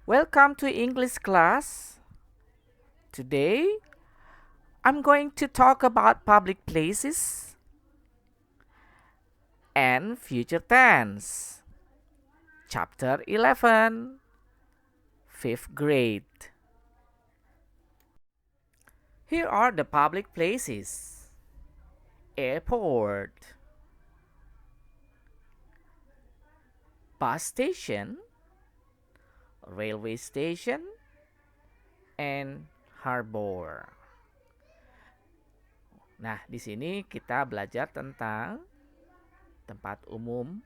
Welcome to English class. Today I'm going to talk about public places and future tense. Chapter 11, 5th grade. Here are the public places: airport, bus station, railway station, and harbor. Nah, di sini kita belajar tentang tempat umum.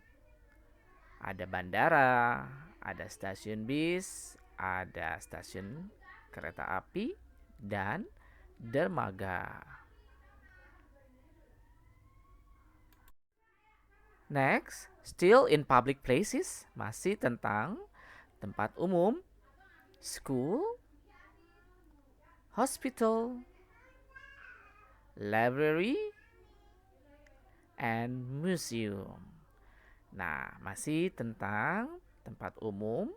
Ada bandara, ada stasiun bis, ada stasiun kereta api, dan dermaga. Next, still in public places, masih tentang tempat umum, school, hospital, library, and museum. Nah, masih tentang tempat umum,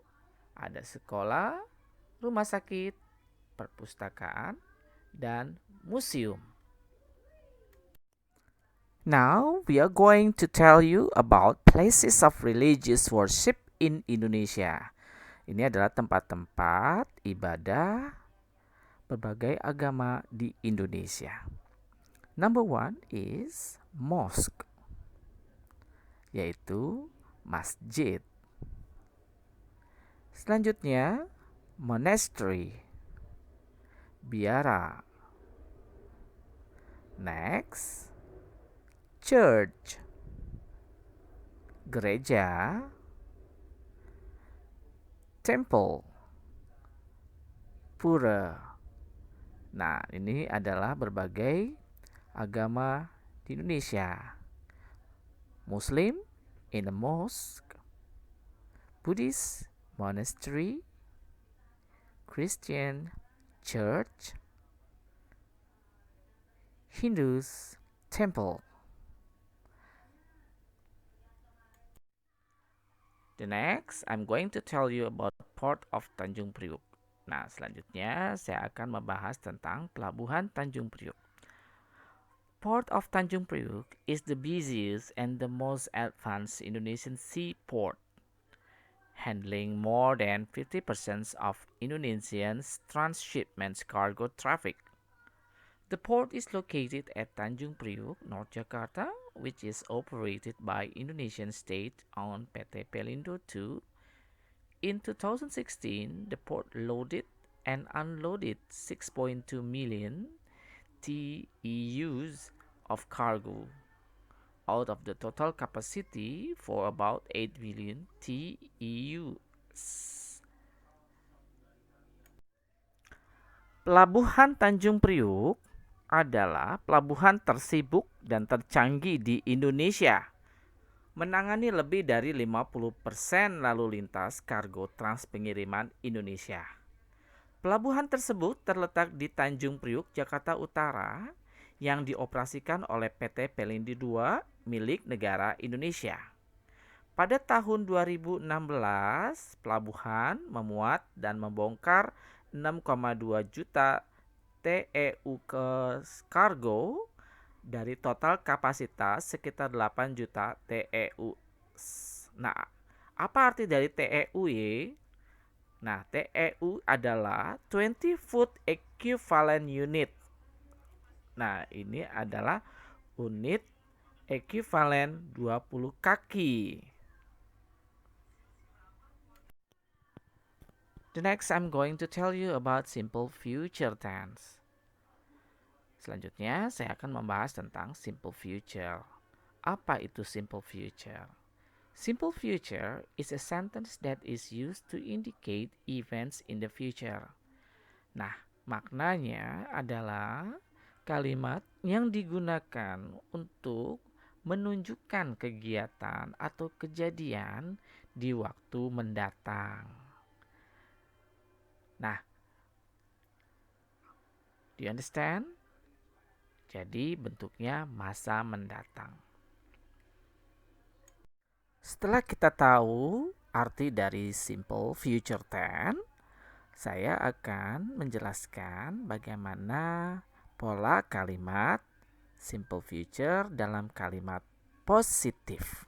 ada sekolah, rumah sakit, perpustakaan, dan museum. Now we are going to tell you about places of religious worship in Indonesia. Ini adalah tempat-tempat ibadah berbagai agama di Indonesia. Number one is mosque, yaitu masjid. Selanjutnya monastery, biara. Next, church, gereja. Temple, pura. Nah, ini adalah berbagai agama di Indonesia. Muslim in a mosque, Buddhist monastery, Christian church, Hindus temple. The next, I'm going to tell you about Port of Tanjung Priuk. Nah, selanjutnya saya akan membahas tentang Pelabuhan Tanjung Priuk. Port of Tanjung Priuk is the busiest and the most advanced Indonesian seaport, handling more than 50% of Indonesia's transshipment cargo traffic. The port is located at Tanjung Priuk, North Jakarta, which is operated by Indonesian state-owned PT Pelindo II. In 2016, the port loaded and unloaded 6.2 million TEUs of cargo, out of the total capacity for about 8 million TEUs. Pelabuhan Tanjung Priuk adalah pelabuhan tersibuk dan tercanggih di Indonesia, menangani lebih dari 50% lalu lintas kargo trans pengiriman Indonesia. Pelabuhan tersebut terletak di Tanjung Priuk, Jakarta Utara, yang dioperasikan oleh PT Pelindo II milik negara Indonesia. Pada tahun 2016, pelabuhan memuat dan membongkar 6,2 juta TEU ke kargo dari total kapasitas sekitar 8 juta TEU. Nah, apa arti dari TEU ya? Nah, TEU adalah 20 foot equivalent unit. Nah, ini adalah unit ekuivalen 20 kaki. The next I'm going to tell you about simple future tense. Selanjutnya saya akan membahas tentang simple future. Apa itu simple future? Simple future is a sentence that is used to indicate events in the future. Nah, maknanya adalah kalimat yang digunakan untuk menunjukkan kegiatan atau kejadian di waktu mendatang. Nah, do you understand? Jadi bentuknya masa mendatang. Setelah kita tahu arti dari simple future tense, saya akan menjelaskan bagaimana pola kalimat simple future dalam kalimat positif.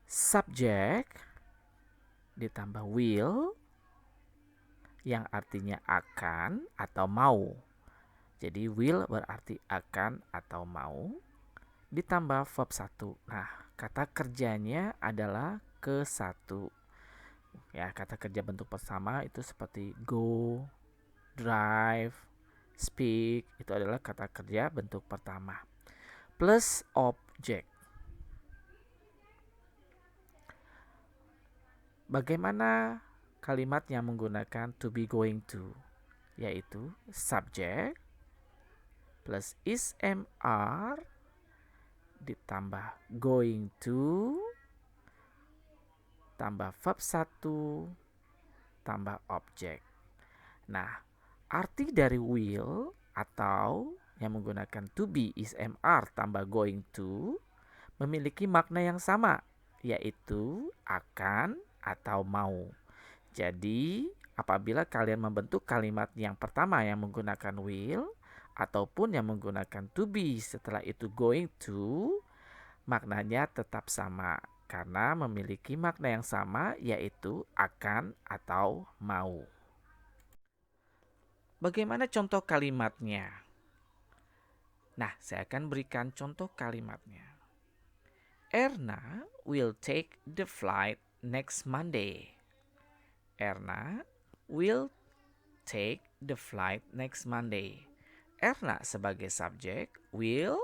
Subject ditambah will yang artinya akan atau mau. Jadi will berarti akan atau mau ditambah verb 1. Nah, kata kerjanya adalah ke 1. Ya, kata kerja bentuk pertama itu seperti go, drive, speak, itu adalah kata kerja bentuk pertama. Plus object. Bagaimana kalimat yang menggunakan to be going to? Yaitu subject plus is MR ditambah going to tambah verb 1 tambah object. Nah, arti dari will atau yang menggunakan to be is MR tambah going to memiliki makna yang sama, yaitu akan atau mau. Jadi, apabila kalian membentuk kalimat yang pertama yang menggunakan will ataupun yang menggunakan to be setelah itu going to, maknanya tetap sama karena memiliki makna yang sama, yaitu akan atau mau. Bagaimana contoh kalimatnya? Nah, saya akan berikan contoh kalimatnya. Erna will take the flight next Monday. Erna will take the flight next Monday. Erna sebagai subjek, will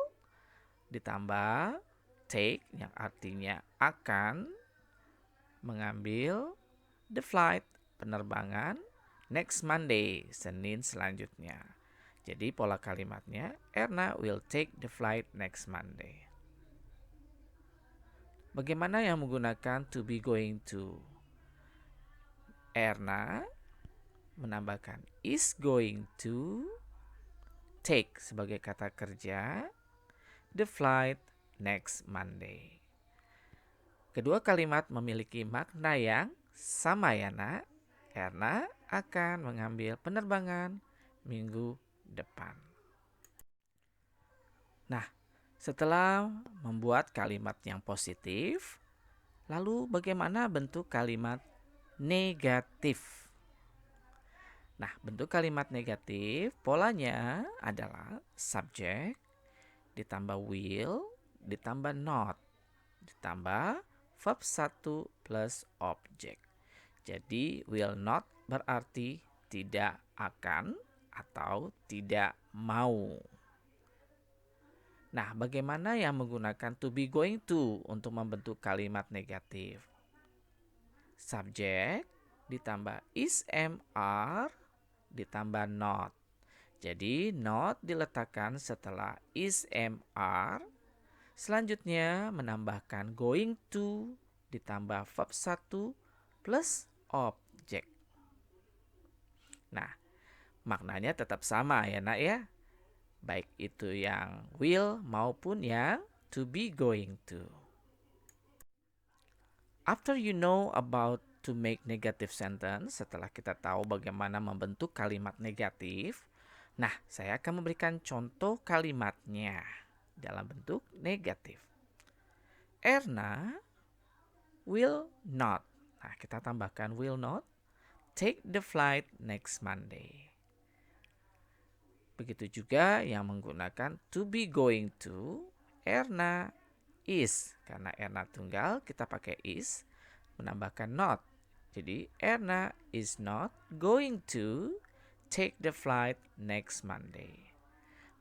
ditambah take yang artinya akan mengambil the flight penerbangan next Monday Senin selanjutnya. Jadi pola kalimatnya Erna will take the flight next Monday. Bagaimana yang menggunakan to be going to? Erna menambahkan is going to take sebagai kata kerja the flight next Monday. Kedua kalimat memiliki makna yang sama ya nak. Erna akan mengambil penerbangan minggu depan. Nah, setelah membuat kalimat yang positif, lalu bagaimana bentuk kalimat negatif? Nah, bentuk kalimat negatif polanya adalah subject ditambah will ditambah not ditambah verb 1 plus object. Jadi will not berarti tidak akan atau tidak mau. Nah, bagaimana yang menggunakan to be going to untuk membentuk kalimat negatif? Subject ditambah is MR ditambah not. Jadi not diletakkan setelah is MR. Selanjutnya menambahkan going to ditambah verb 1 plus object. Nah, maknanya tetap sama ya nak ya. Baik itu yang will maupun yang to be going to. After you know about to make negative sentence, setelah kita tahu bagaimana membentuk kalimat negatif, nah saya akan memberikan contoh kalimatnya dalam bentuk negatif. Erna will not, nah kita tambahkan will not, take the flight next Monday. Begitu juga yang menggunakan to be going to, Erna is, karena Erna tunggal kita pakai is, menambahkan not. Jadi Erna is not going to take the flight next Monday.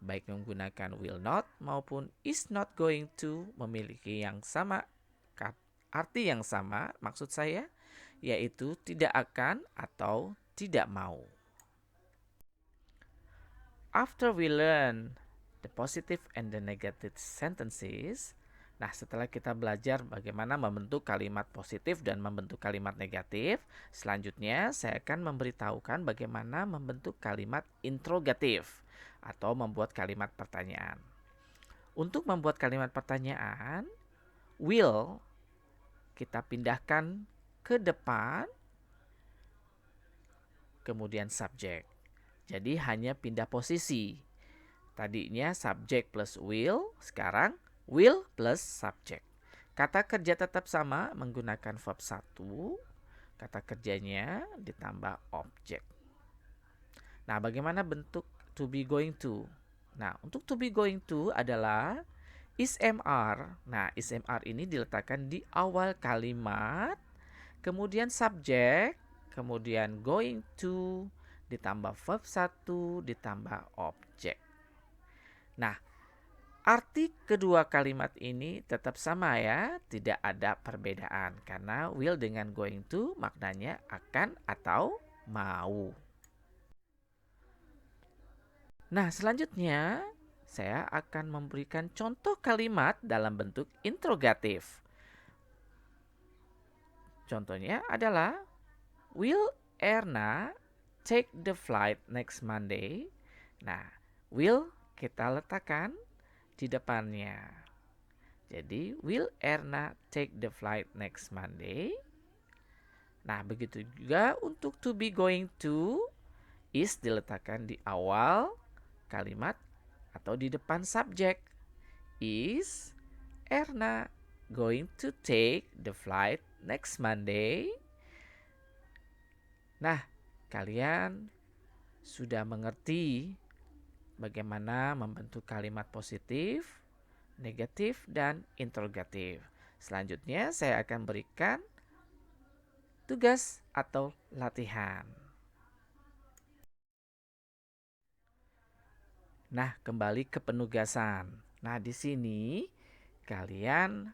Baik menggunakan will not maupun is not going to memiliki yang sama, arti yang sama maksud saya, yaitu tidak akan atau tidak mau. After we learn the positive and the negative sentences, nah setelah kita belajar bagaimana membentuk kalimat positif dan membentuk kalimat negatif, selanjutnya saya akan memberitahukan bagaimana membentuk kalimat interrogatif atau membuat kalimat pertanyaan. Untuk membuat kalimat pertanyaan, will kita pindahkan ke depan, kemudian subjek. Jadi hanya pindah posisi. Tadinya subjek plus will, sekarang will plus subjek. Kata kerja tetap sama menggunakan verb 1. Kata kerjanya ditambah objek. Nah, bagaimana bentuk to be going to? Nah, untuk to be going to adalah is MR. Nah, is MR ini diletakkan di awal kalimat, kemudian subjek, kemudian going to, ditambah verb 1, ditambah objek. Nah, arti kedua kalimat ini tetap sama ya, tidak ada perbedaan. Karena will dengan going to maknanya akan atau mau. Nah, selanjutnya saya akan memberikan contoh kalimat dalam bentuk interrogatif. Contohnya adalah, will Erna take the flight next Monday? Nah, will kita letakkan di depannya. Jadi, will Erna take the flight next Monday? Nah, begitu juga untuk to be going to, is diletakkan di awal kalimat atau di depan subjek. Is Erna going to take the flight next Monday? Nah, kalian sudah mengerti bagaimana membentuk kalimat positif, negatif, dan interrogatif. Selanjutnya saya akan berikan tugas atau latihan. Nah, kembali ke penugasan. Nah, di sini kalian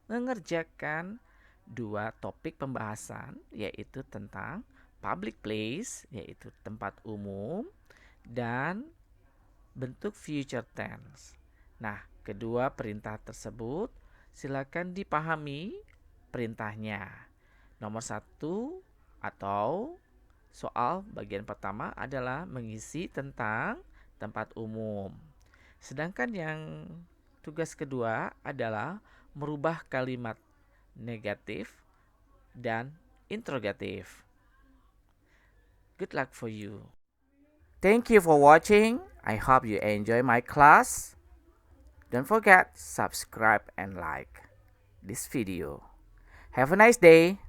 mengerjakan 2 topik pembahasan, yaitu tentang public place, yaitu tempat umum, dan bentuk future tense. Nah, kedua perintah tersebut silakan dipahami perintahnya. Nomor 1 atau soal bagian pertama adalah mengisi tentang tempat umum. Sedangkan yang tugas kedua adalah merubah kalimat negatif dan interrogatif. Good luck for you. Thank you for watching. I hope you enjoy my class. Don't forget subscribe and like this video. Have a nice day.